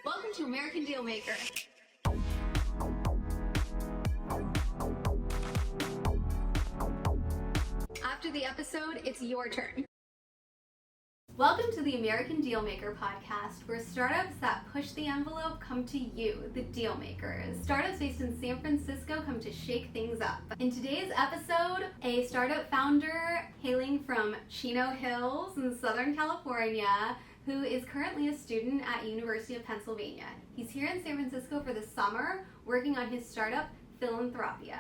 Welcome to American Dealmaker. After the episode, it's your turn. Welcome to the American Dealmaker podcast, where startups that push the envelope come to you, the Dealmakers. Startups based in San Francisco come to shake things up. In today's episode, a startup founder hailing from Chino Hills in Southern California, who is currently a student at University of Pennsylvania. He's here in San Francisco for the summer, working on his startup, Philanthropy.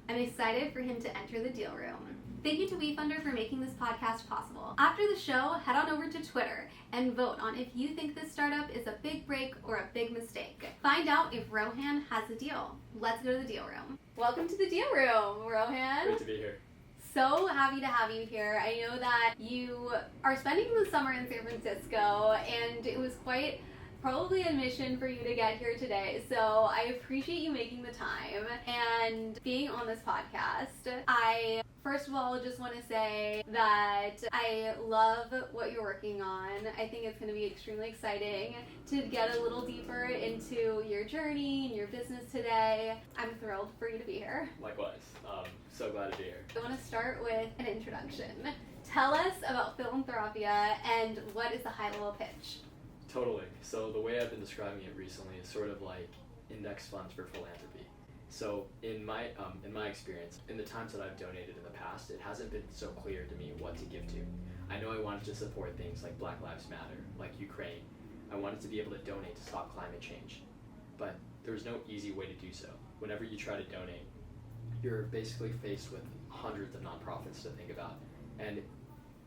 I'm excited for him to enter the deal room. Thank you to WeFunder for making this podcast possible. After the show, head on over to Twitter and vote on if you think this startup is a big break or a big mistake. Find out if Rohan has a deal. Let's go to the deal room. Welcome to the deal room, Rohan. Great to be here. So happy to have you here. I know that you are spending the summer in San Francisco, and it was quite probably a mission for you to get here today. So I appreciate you making the time and being on this podcast. I first of all just want to say that I love what you're working on. I think it's going to be extremely exciting to get a little deeper into your journey and your business today. I'm thrilled for you to be here. Likewise. So glad to be here. I want to start with an introduction. Tell us about Philanthropy and what is the high-level pitch? Totally. So the way I've been describing it recently is sort of like index funds for philanthropy. So in my experience, in the times that I've donated in the past, it hasn't been so clear to me what to give to. I know I wanted to support things like Black Lives Matter, like Ukraine. I wanted to be able to donate to stop climate change. But there's no easy way to do so. Whenever you try to donate, you're basically faced with hundreds of nonprofits to think about. And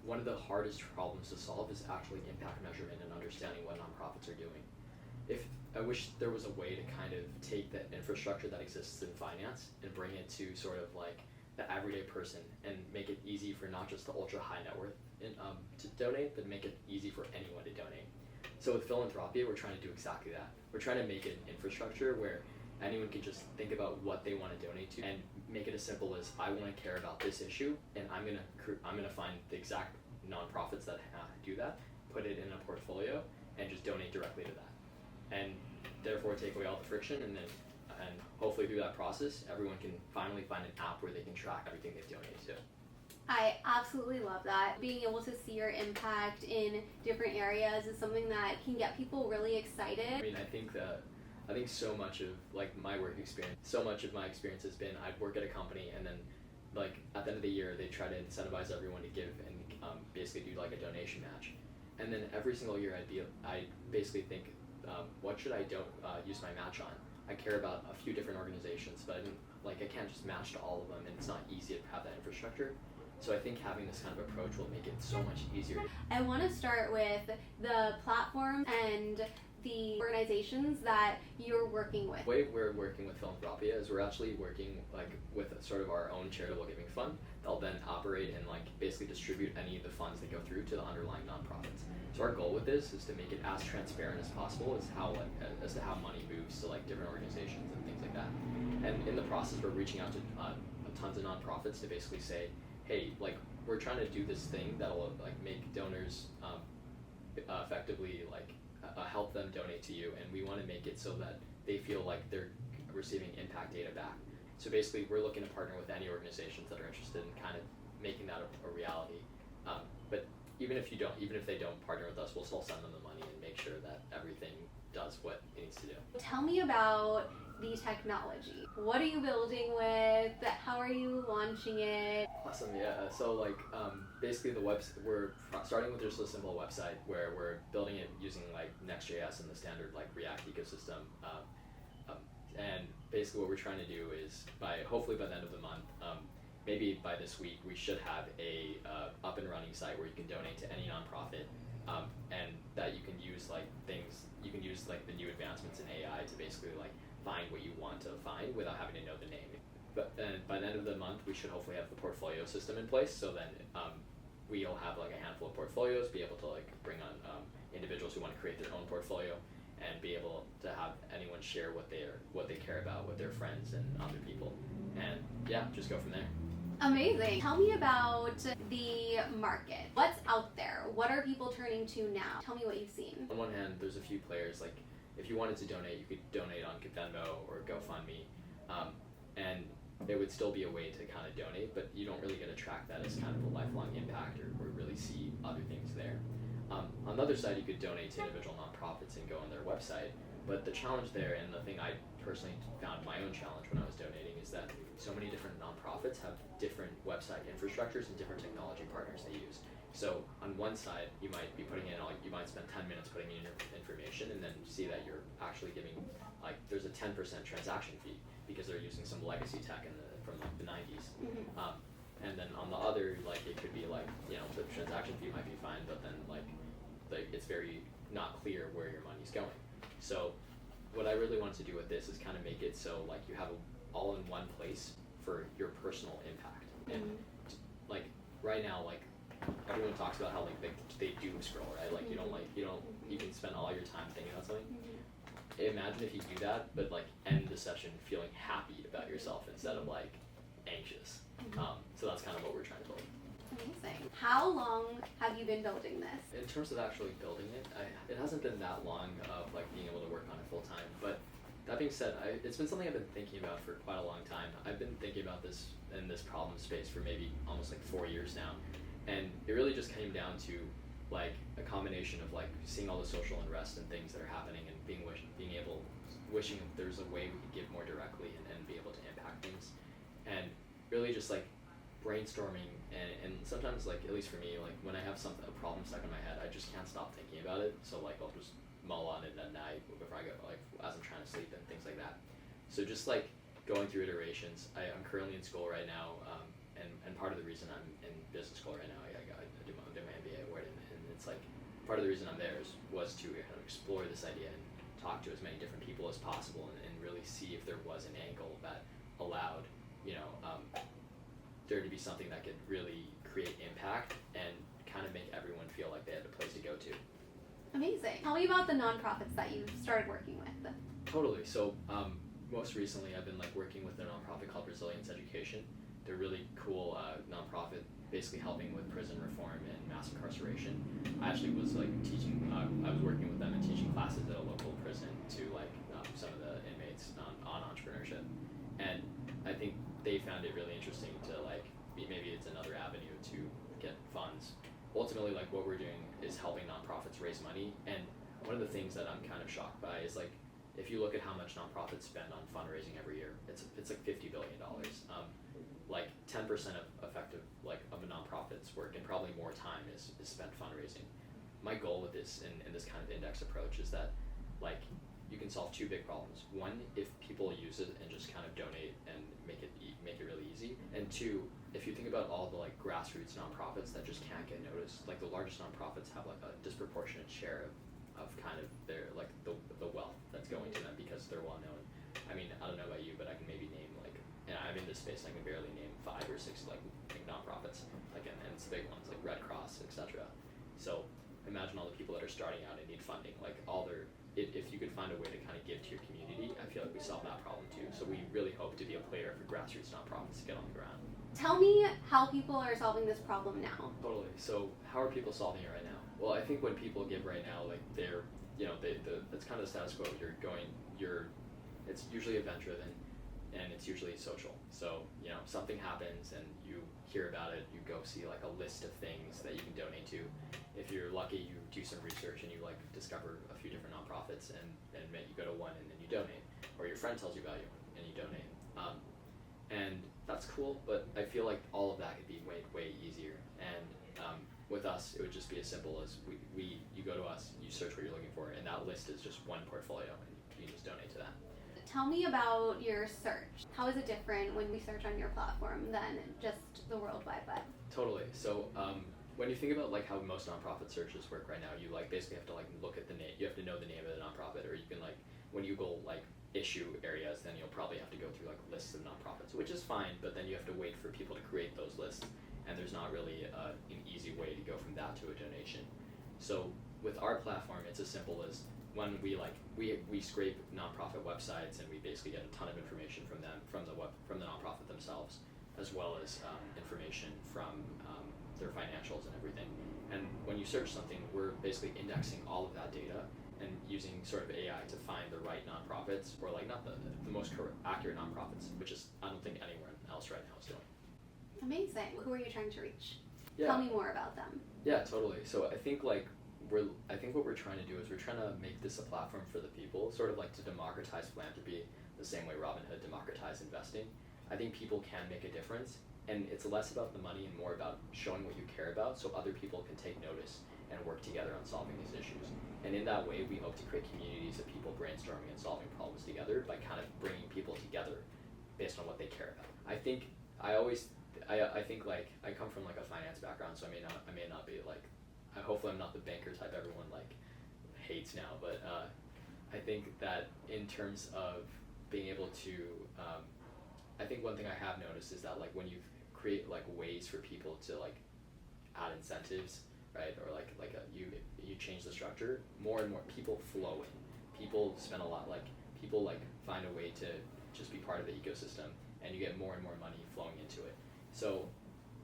one of the hardest problems to solve is actually impact measurement and understanding what nonprofits are doing. I wish there was a way to kind of take the infrastructure that exists in finance and bring it to sort of like the everyday person and make it easy for not just the ultra high net worth to donate, but make it easy for anyone to donate. So with Philanthropy, we're trying to do exactly that. We're trying to make it an infrastructure where anyone can just think about what they want to donate to and make it as simple as, I want to care about this issue, and I'm gonna find the exact nonprofits that do that, put it in a portfolio, and just donate directly to that, and therefore take away all the friction, and hopefully through that process, everyone can finally find an app where they can track everything they've donated to. I absolutely love that. Being able to see your impact in different areas is something that can get people really excited. I mean, I think so much of like my work experience, so much of my experience has been I'd work at a company, and then like at the end of the year they try to incentivize everyone to give and basically do like a donation match, and then every single year I basically think, what should I use my match on? I care about a few different organizations, but I can't just match to all of them, and it's not easy to have that infrastructure. So I think having this kind of approach will make it so much easier. I want to start with the platform and the organizations that you're working with. The way we're working with Philanthropy is we're actually working with sort of our own charitable giving fund. They'll then operate and basically distribute any of the funds that go through to the underlying nonprofits. So our goal with this is to make it as transparent as possible as to how money moves to different organizations and things like that. And in the process, we're reaching out to tons of nonprofits to basically say, hey, we're trying to do this thing that'll make donors effectively help them donate to you, and we want to make it so that they feel like they're receiving impact data back. So basically, we're looking to partner with any organizations that are interested in kind of making that a reality. But even if they don't partner with us, we'll still send them the money and make sure that everything does what it needs to do. Tell me about the technology. What are you building with? How are you launching it? Awesome, yeah. So basically we're starting with just a simple website where we're building it using Next.js and the standard React ecosystem. And basically what we're trying to do is hopefully by the end of the month, maybe by this week, we should have a up and running site where you can donate to any nonprofit, and that you can use the new advancements in AI to basically find what you want to find without having to know the name. But then by the end of the month, we should hopefully have the portfolio system in place. So then we'll have a handful of portfolios, be able to bring on individuals who want to create their own portfolio, and be able to have anyone share what they care about with their friends and other people, and just go from there. Amazing. Tell me about the market. What's out there? What are people turning to now? Tell me what you've seen. On one hand, there's a few players if you wanted to donate, you could donate on Venmo or GoFundMe, and it would still be a way to kind of donate, but you don't really get to track that as kind of a lifelong impact or really see other things there. On the other side, you could donate to individual nonprofits and go on their website, but the challenge there, and the thing I personally found my own challenge when I was donating, is that so many different nonprofits have different website infrastructures and different technology partners they use. So on one side, you might be putting in, you might spend 10 minutes putting in your information and then see that you're actually giving, there's a 10% transaction fee because they're using some legacy tech from the 90s. And then on the other, it could be the transaction fee might be fine, but then it's very not clear where your money's going. So what I really wanted to do with this is kind of make it so you have all in one place for your personal impact. And right now, everyone talks about how they doom scroll, right? You can spend all your time thinking about something. Imagine if you do that, but end the session feeling happy about yourself instead of anxious. So that's kind of what we're trying to build. Amazing. How long have you been building this? In terms of actually building it, it hasn't been that long of being able to work on it full time. But that being said, it's been something I've been thinking about for quite a long time. I've been thinking about this in this problem space for maybe almost 4 years now, and it really just came down to a combination of seeing all the social unrest and things that are happening and wishing if there's a way we could give more directly and be able to impact things, and really just brainstorming and sometimes at least for me when I have a problem stuck in my head, I just can't stop thinking about it, so I'll just mull on it at night before I go as I'm trying to sleep and things like that. So just going through iterations. I'm currently in school right now, and part of the reason I'm in business school right now, I do my MBA at Wharton, and it's part of the reason I'm there was to kind of explore this idea and talk to as many different people as possible and really see if there was an angle that allowed there to be something that could really create impact and kind of make everyone feel like they had a place to go to. Amazing. Tell me about the nonprofits that you've started working with. Totally. So most recently I've been working with a nonprofit called Resilience Education. They're really cool nonprofit, basically helping with prison reform and mass incarceration. I actually was teaching, I was working with them and teaching classes at a local prison to some of the inmates on entrepreneurship. And I think they found it really interesting to maybe it's another avenue to get funds. Ultimately, what we're doing is helping nonprofits raise money. And one of the things that I'm kind of shocked by is if you look at how much nonprofits spend on fundraising every year, it's $50 billion. 10% of effective of a nonprofit's work and probably more time is spent fundraising. My goal with this in this kind of index approach is that you can solve two big problems. One, if people use it and just kind of donate and make it really easy. And two, if you think about all the grassroots nonprofits that just can't get noticed, the largest nonprofits have a disproportionate share of kind of their the wealth that's going to them because they're well known. I mean, I don't know about you, but I can maybe name and I'm in this space, I can barely name 5 or 6 nonprofits, and it's the big ones like Red Cross, etc. So imagine all the people that are starting out and need funding, if you could find a way to kind of give to your community, I feel like we solve that problem too. So we really hope to be a player for grassroots nonprofits to get on the ground. Tell me how people are solving this problem now. Totally. So how are people solving it right now? Well, I think when people give right now, it's kind of the status quo. It's usually event-driven, and it's usually social. So, something happens and you hear about it, you go see a list of things that you can donate to. If you're lucky, you do some research and you discover a few different nonprofits and you go to one and then you donate. Or your friend tells you about you and you donate. And that's cool, but I feel like all of that could be way, way easier. And with us, it would just be as simple as you go to us, you search what you're looking for, and that list is just one portfolio and you just donate to that. Tell me about your search. How is it different when we search on your platform than just the World Wide Web? Totally. So when you think about how most nonprofit searches work right now, you basically have to look at the name. You have to know the name of the nonprofit, or you can when you go issue areas, then you'll probably have to go through lists of nonprofits, which is fine. But then you have to wait for people to create those lists, and there's not really an easy way to go from that to a donation. So with our platform, it's as simple as when we scrape nonprofit websites and we basically get a ton of information from them, from the nonprofit themselves, as well as information from their financials and everything. And when you search something, we're basically indexing all of that data, and using sort of AI to find the right nonprofits, or like not the most accurate nonprofits, which is I don't think anyone else right now is doing. Amazing. Who are you trying to reach? Yeah. Tell me more about them. Yeah, totally. So I think like I think what we're trying to do is we're trying to make this a platform for the people, sort of like to democratize philanthropy the same way Robinhood democratized investing. I think people can make a difference, and it's less about the money and more about showing what you care about so other people can take notice and work together on solving these issues. And in that way, we hope to create communities of people brainstorming and solving problems together by kind of bringing people together based on what they care about. I think I think like I come from like a finance background, so I may not be like, hopefully I'm not the banker type everyone like hates now, but I think that in terms of being able to, I think one thing I have noticed is that like when you create like ways for people to like add incentives, right, or you change the structure, more and more people flow in. People spend a lot, like people like find a way to just be part of the ecosystem, and you get more and more money flowing into it. So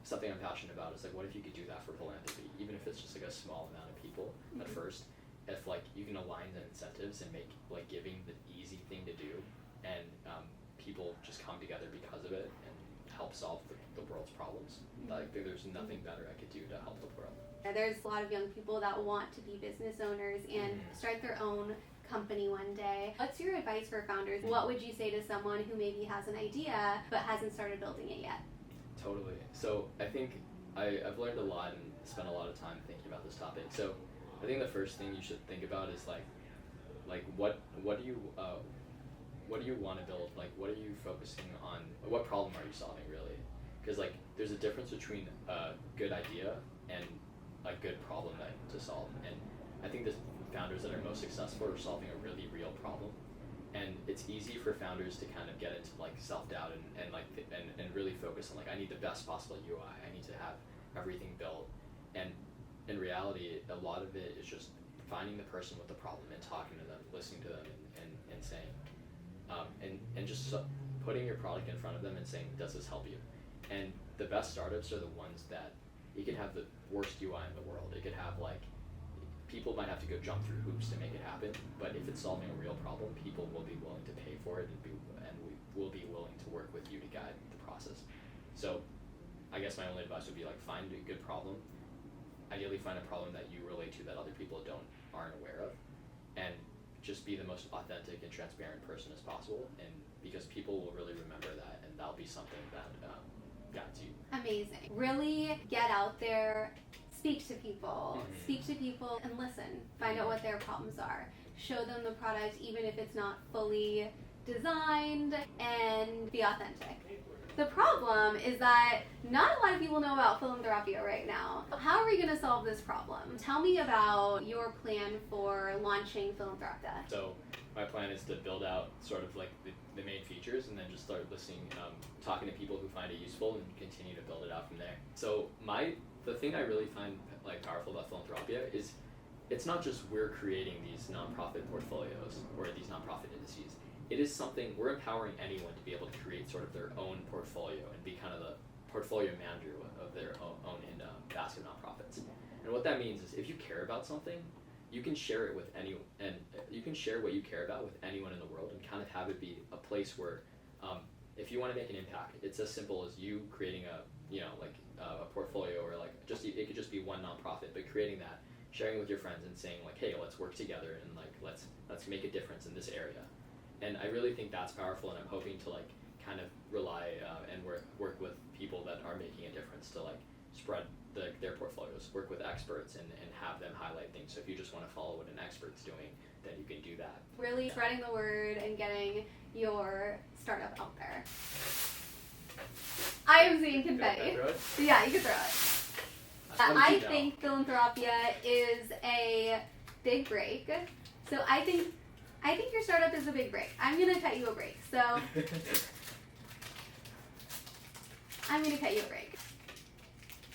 something I'm passionate about is like, what if you could do that for philanthropy, even if it's just like a small amount of people at first, if like you can align the incentives and make like giving the easy thing to do, and people just come together because of it and help solve the world's problems. Like there's nothing better I could do to help the world. There's a lot of young people that want to be business owners and start their own company one day. What's your advice for founders? What would you say to someone who maybe has an idea but hasn't started building it yet? Totally. So I think I've learned a lot and spent a lot of time thinking about this topic. So I think the first thing you should think about is like what do you want to build? Like what are you focusing on? What problem are you solving really? Because like there's a difference between a good idea and a good problem to solve. And I think the founders that are most successful are solving a really real problem. And it's easy for founders to kind of get into like self-doubt and really focus on like, I need the best possible UI. I need to have everything built. And in reality, a lot of it is just finding the person with the problem and talking to them, listening to them, and saying, and just putting your product in front of them and saying, does this help you? And the best startups are the ones that you can have the worst UI in the world. It could have like, people might have to go jump through hoops to make it happen, but if it's solving a real problem, people will be willing to pay for it and we will be willing to work with you to guide the process. So I guess my only advice would be like, find a good problem. Ideally find a problem that you relate to that other people aren't aware of, and just be the most authentic and transparent person as possible, and because people will really remember that, and that'll be something that guides you. Amazing. Really get out there, speak to people, and listen. Find out what their problems are. Show them the product even if it's not fully designed, and be authentic. The problem is that not a lot of people know about Philanthropy right now. How are we going to solve this problem? Tell me about your plan for launching Philanthropy. So my plan is to build out sort of like the main features, and then just start listening, talking to people who find it useful, and continue to build it out from there. So the thing I really find like powerful about Philanthropy is it's not just we're creating these nonprofit portfolios or these nonprofit indices. It is something we're empowering anyone to be able to create sort of their own portfolio and be kind of the portfolio manager of their own basket of nonprofits. And what that means is if you care about something, you can share it with anyone, and you can share what you care about with anyone in the world, and kind of have it be a place where if you want to make an impact, it's as simple as you creating a portfolio, or like it could just be one nonprofit, but creating that, sharing it with your friends and saying like, hey, let's work together and like let's make a difference in this area. And I really think that's powerful, and I'm hoping to like kind of rely and work with people that are making a difference to like spread their portfolios, work with experts, and have them highlight things. So if you just want to follow what an expert's doing, then you can do that. Really spreading the word and getting your startup out there. I am seeing confetti. Yeah, you can throw it. I think Philanthropy is a big break. So I think your startup is a big break. I'm going to cut you a break. So I'm going to cut you a break.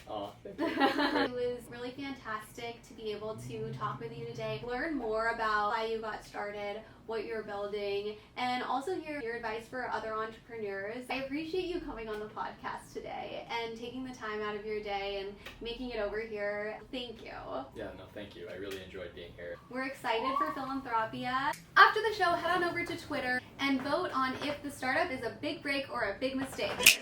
Oh, thank you. It was really fantastic to be able to talk with you today, learn more about why you got started, what you're building, and also hear your advice for other entrepreneurs. I appreciate you coming on the podcast today and taking the time out of your day and making it over here. Thank you. Yeah, no, thank you. I really enjoyed being here. We're excited for Philanthropy. After the show, head on over to Twitter and vote on if the startup is a big break or a big mistake.